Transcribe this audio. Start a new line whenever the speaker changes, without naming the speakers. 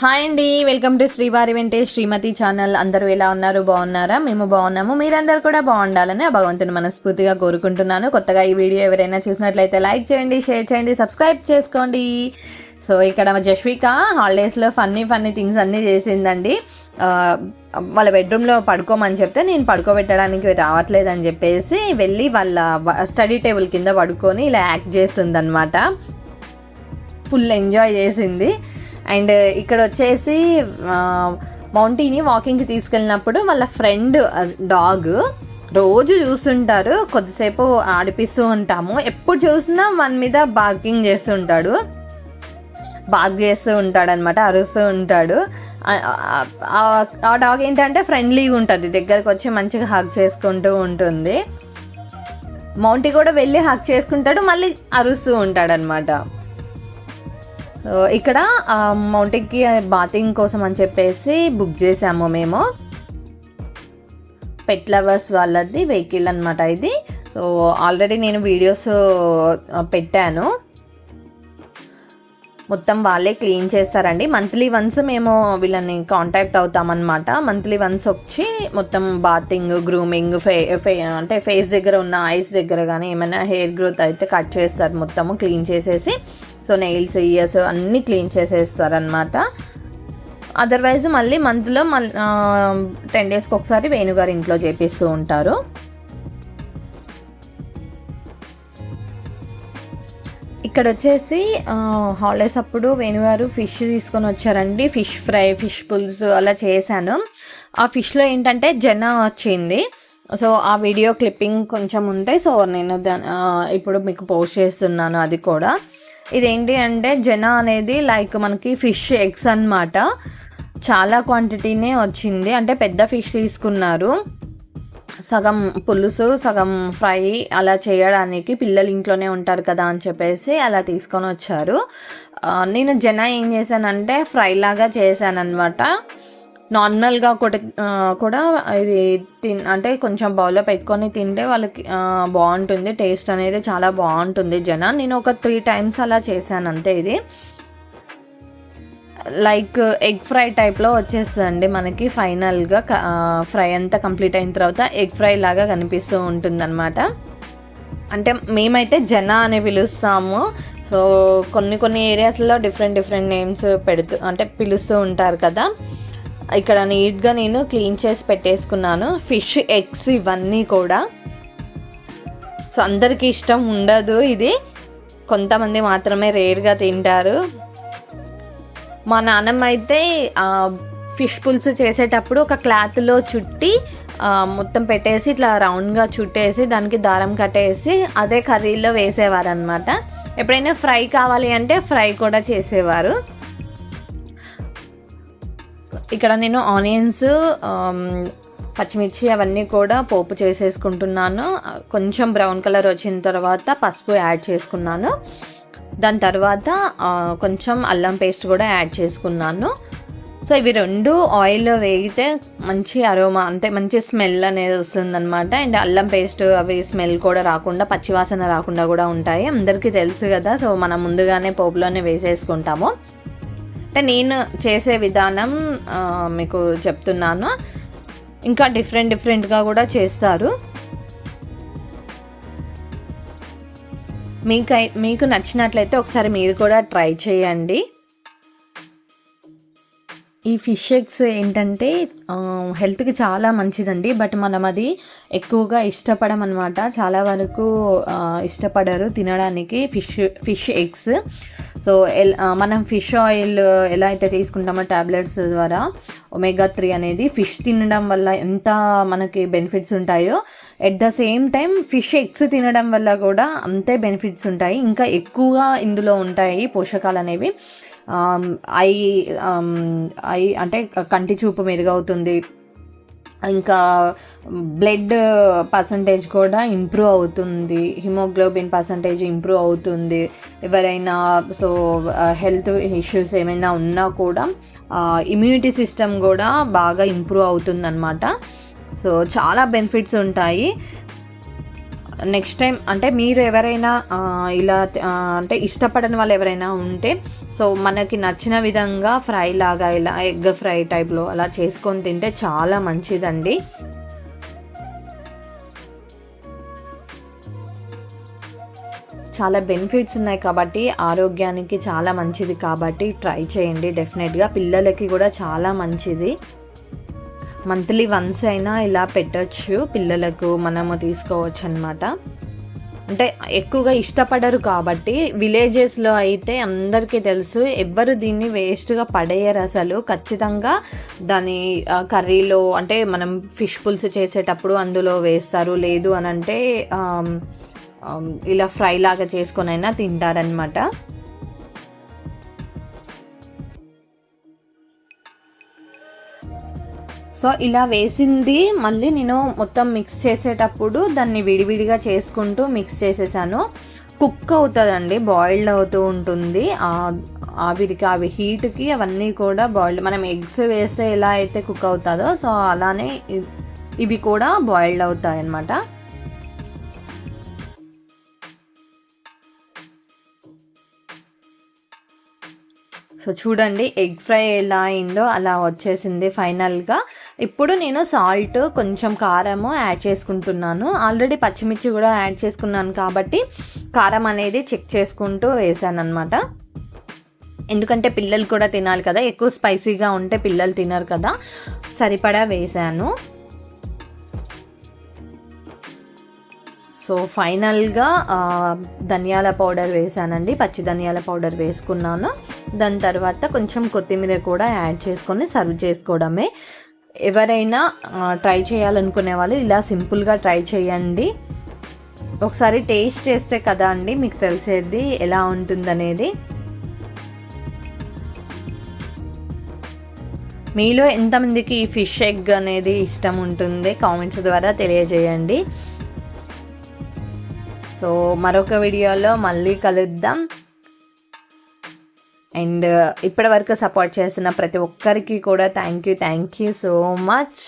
Hi అండి, welcome to శ్రీవారి వెంటే శ్రీమతి ఛానల్. అందరూ ఎలా ఉన్నారు? బాగున్నారా? మేము బాగున్నాము. మీరందరూ కూడా బాగుండాలని ఆ భగవంతుని మనస్ఫూర్తిగా కోరుకుంటున్నాను. కొత్తగా ఈ వీడియో ఎవరైనా చూసినట్లయితే లైక్ చేయండి, షేర్ చేయండి, సబ్స్క్రైబ్ చేసుకోండి. సో ఇక్కడ జస్విక హాలిడేస్లో ఫన్నీ థింగ్స్ అన్నీ చేసిందండి. వాళ్ళ బెడ్రూమ్లో పడుకోమని చెప్తే నేను పడుకోబెట్టడానికి రావట్లేదని చెప్పేసి వెళ్ళి వాళ్ళ స్టడీ టేబుల్ కింద పడుకొని ఇలా యాక్ట్ చేస్తుంది అనమాట. ఫుల్ ఎంజాయ్ చేసింది. అండ్ ఇక్కడ వచ్చేసి మౌంటీని వాకింగ్కి తీసుకెళ్ళినప్పుడు వాళ్ళ ఫ్రెండ్ డాగ్ రోజు చూస్తుంటారు, కొద్దిసేపు ఆడిపిస్తూ ఉంటాము. ఎప్పుడు చూసినా మన మీద బార్కింగ్ చేస్తూ ఉంటాడు, బార్క్ చేస్తూ ఉంటాడు అనమాట, అరుస్తూ ఉంటాడు. ఆ డాగ్ ఏంటంటే ఫ్రెండ్లీగా ఉంటుంది, దగ్గరకు వచ్చి మంచిగా హగ్ చేసుకుంటూ ఉంటుంది. మౌంటీ కూడా వెళ్ళి హగ్ చేసుకుంటాడు, మళ్ళీ అరుస్తూ ఉంటాడు అనమాట. ఇక్కడ మౌంటీకి బాతింగ్ కోసం అని చెప్పేసి బుక్ చేసాము మేము. పెట్ లవర్స్ వాళ్ళది వెహికల్ అనమాట ఇది. సో ఆల్రెడీ నేను వీడియోస్ పెట్టాను, మొత్తం వాళ్ళే క్లీన్ చేస్తారండి. మంత్లీ వన్స్ మేము వీళ్ళని కాంటాక్ట్ అవుతామన్నమాట. మంత్లీ వన్స్ వచ్చి మొత్తం బాతింగ్, గ్రూమింగ్, అంటే ఫేస్ దగ్గర ఉన్న ఐస్ దగ్గర కానీ ఏమైనా హెయిర్ గ్రోత్ అయితే కట్ చేస్తారు, మొత్తము క్లీన్ చేసేసి. సో నెయిల్స్, ఇయర్స్ అన్నీ క్లీన్ చేసేస్తారనమాట. అదర్వైజ్ మళ్ళీ మంత్లో 10 డేస్కి ఒకసారి వేణుగారు ఇంట్లో చేపిస్తూ ఉంటారు. ఇక్కడ వచ్చేసి హాలిడేస్ అప్పుడు వేణుగారు ఫిష్ తీసుకొని వచ్చారండి. ఫిష్ ఫ్రై, ఫిష్ పులుసు అలా చేశాను. ఆ ఫిష్లో ఏంటంటే జన వచ్చింది. సో ఆ వీడియో క్లిప్పింగ్ కొంచెం ఉంటే సో నేను ఇప్పుడు మీకు పోస్ట్ చేస్తున్నాను. అది కూడా ఇదేంటి అంటే జన అనేది లైక్ మనకి ఫిష్ ఎగ్స్ అన్నమాట. చాలా క్వాంటిటీనే వచ్చింది, అంటే పెద్ద ఫిష్ తీసుకున్నారు. సగం పులుసు, సగం ఫ్రై అలా చేయడానికి, పిల్లలు ఇంట్లోనే ఉంటారు కదా అని చెప్పేసి అలా తీసుకొని వచ్చారు. నేను జన ఏం చేశానంటే ఫ్రై లాగా చేశాను అనమాట. నార్మల్గా కూడా ఇది అంటే కొంచెం బౌల్లో పెట్టుకొని తింటే వాళ్ళకి బాగుంటుంది, టేస్ట్ అనేది చాలా బాగుంటుంది జన. నేను ఒక 3 times అలా చేశాను అంతే. ఇది లైక్ ఎగ్ ఫ్రై టైప్లో వచ్చేస్తుందండి మనకి. ఫైనల్గా ఫ్రై అంతా కంప్లీట్ అయిన తర్వాత ఎగ్ ఫ్రై లాగా కనిపిస్తూ ఉంటుందన్నమాట. అంటే మేమైతే జన అని పిలుస్తాము. సో కొన్ని ఏరియాస్లో డిఫరెంట్ నేమ్స్ పిలుస్తూ ఉంటారు కదా. ఇక్కడ నీట్గా నేను క్లీన్ చేసి పెట్టేసుకున్నాను. ఫిష్ ఎగ్స్ ఇవన్నీ కూడా. సో అందరికీ ఇష్టం ఉండదు ఇది, కొంతమంది మాత్రమే రేర్గా తింటారు. మా నాన్నమ్మ అయితే ఫిష్ పులుసు చేసేటప్పుడు ఒక క్లాత్లో చుట్టి మొత్తం పెట్టేసి ఇట్లా రౌండ్గా చుట్టేసి దానికి దారం కట్టేసి అదే కర్రీలో వేసేవారు అనమాట. ఎప్పుడైనా ఫ్రై కావాలి అంటే ఫ్రై కూడా చేసేవారు. ఇక్కడ నేను ఆనియన్స్, పచ్చిమిర్చి అవన్నీ కూడా పోపు చేసేసుకుంటున్నాను. కొంచెం బ్రౌన్ కలర్ వచ్చిన తర్వాత పసుపు యాడ్ చేసుకున్నాను. దాని తర్వాత కొంచెం అల్లం పేస్ట్ కూడా యాడ్ చేసుకున్నాను. సో ఇవి రెండు ఆయిల్లో వేగితే మంచి అరోమా, అంటే మంచి స్మెల్ అనేది వస్తుందన్నమాట. అండ్ అల్లం పేస్ట్ అవి స్మెల్ కూడా రాకుండా, పచ్చివాసన రాకుండా కూడా ఉంటాయి. అందరికీ తెలుసు కదా. సో మనం ముందుగానే పోపులోనే వేసేసుకుంటాము. అంటే నేను చేసే విధానం మీకు చెప్తున్నాను. ఇంకా డిఫరెంట్గా కూడా చేస్తారు. మీకు నచ్చినట్లయితే ఒకసారి మీరు కూడా ట్రై చేయండి. ఈ ఫిష్ ఎగ్స్ ఏంటంటే హెల్త్కి చాలా మంచిదండి. బట్ మనం అది ఎక్కువగా ఇష్టపడమన్నమాట. చాలా వరకు ఇష్టపడరు తినడానికి ఫిష్ ఎగ్స్. సో మనం ఫిష్ ఆయిల్ ఎలా అయితే తీసుకుంటామో ట్యాబ్లెట్స్ ద్వారా, ఒమేగా 3 అనేది ఫిష్ తినడం వల్ల ఎంత మనకి బెనిఫిట్స్ ఉంటాయో, at the same time fish eggs తినడం వల్ల కూడా అంతే బెనిఫిట్స్ ఉంటాయి. ఇంకా ఎక్కువగా ఇందులో ఉంటాయి పోషకాలు అనేవి. ఐ అంటే కంటి చూపు మెరుగవుతుంది. ఇంకా బ్లడ్ పర్సంటేజ్ కూడా ఇంప్రూవ్ అవుతుంది, హిమోగ్లోబిన్ పర్సంటేజ్ ఇంప్రూవ్ అవుతుంది. ఎవరైనా సో హెల్త్ ఇష్యూస్ ఏమైనా ఉన్నా కూడా ఇమ్యూనిటీ సిస్టమ్ కూడా బాగా ఇంప్రూవ్ అవుతుంది అన్నమాట. సో చాలా బెనిఫిట్స్ ఉంటాయి. నెక్స్ట్ టైం అంటే మీరు ఎవరైనా ఇలా అంటే ఇష్టపడని వాళ్ళు ఎవరైనా ఉంటే సో మనకి నచ్చిన విధంగా ఫ్రై లాగా ఇలా ఎగ్ ఫ్రై టైప్లో అలా చేసుకొని తింటే చాలా మంచిదండి. చాలా బెనిఫిట్స్ ఉన్నాయి కాబట్టి ఆరోగ్యానికి చాలా మంచిది కాబట్టి ట్రై చేయండి డెఫినెట్గా. పిల్లలకి కూడా చాలా మంచిది. మంత్లీ వన్స్ అయినా ఇలా పెట్టచ్చు పిల్లలకు, మనము తీసుకోవచ్చు అనమాట. అంటే ఎక్కువగా ఇష్టపడరు కాబట్టి విలేజెస్లో అయితే అందరికీ తెలుసు, ఎవ్వరు దీన్ని వేస్ట్గా పడేయరు అసలు. ఖచ్చితంగా దాని కర్రీలో అంటే మనం ఫిష్ పులుసు చేసేటప్పుడు అందులో వేస్తారు, లేదు అని అంటే ఇలా ఫ్రై లాగా చేసుకొని అయినా తింటారనమాట. సో ఇలా వేసింది మళ్ళీ నేను మొత్తం మిక్స్ చేసేటప్పుడు దాన్ని విడివిడిగా చేసుకుంటూ మిక్స్ చేసేసాను. కుక్ అవుతుందండి, బాయిల్డ్ అవుతూ ఉంటుంది ఆవిరికి, అవి హీట్కి అవన్నీ కూడా బాయిల్డ్. మనం ఎగ్స్ వేస్తే ఎలా అయితే కుక్ అవుతుందో సో అలానే ఇవి కూడా బాయిల్డ్ అవుతాయి అన్నమాట. సో చూడండి ఎగ్ ఫ్రై ఎలా అయిందో అలా వచ్చేసింది ఫైనల్గా. ఇప్పుడు నేను సాల్ట్, కొంచెం కారము యాడ్ చేసుకుంటున్నాను. ఆల్రెడీ పచ్చిమిర్చి కూడా యాడ్ చేసుకున్నాను కాబట్టి కారం అనేది చెక్ చేసుకుంటూ వేసాను అనమాట. ఎందుకంటే పిల్లలు కూడా తినాలి కదా, ఎక్కువ స్పైసీగా ఉంటే పిల్లలు తినరు కదా, సరిపడా వేసాను. సో ఫైనల్గా ధనియాల పౌడర్ వేసానండి, పచ్చి ధనియాల పౌడర్ వేసుకున్నాను. దాని తర్వాత కొంచెం కొత్తిమీర కూడా యాడ్ చేసుకొని సర్వ్ చేసుకోవడమే. ఎవరైనా ట్రై చేయాలనుకునే వాళ్ళు ఇలా సింపుల్గా ట్రై చేయండి. ఒకసారి టేస్ట్ చేస్తే కదా అండి మీకు తెలిసేది ఎలా ఉంటుందనేది. మీలో ఎంతమందికి ఈ ఫిష్ ఎగ్ అనేది ఇష్టం ఉంటుంది కామెంట్స్ ద్వారా తెలియజేయండి. సో మరొక వీడియోలో మళ్ళీ కలుద్దాం. అండ్ ఇప్పటి వరకు సపోర్ట్ చేస్తున్న ప్రతి ఒక్కరికి కూడా థ్యాంక్ యూ సో మచ్.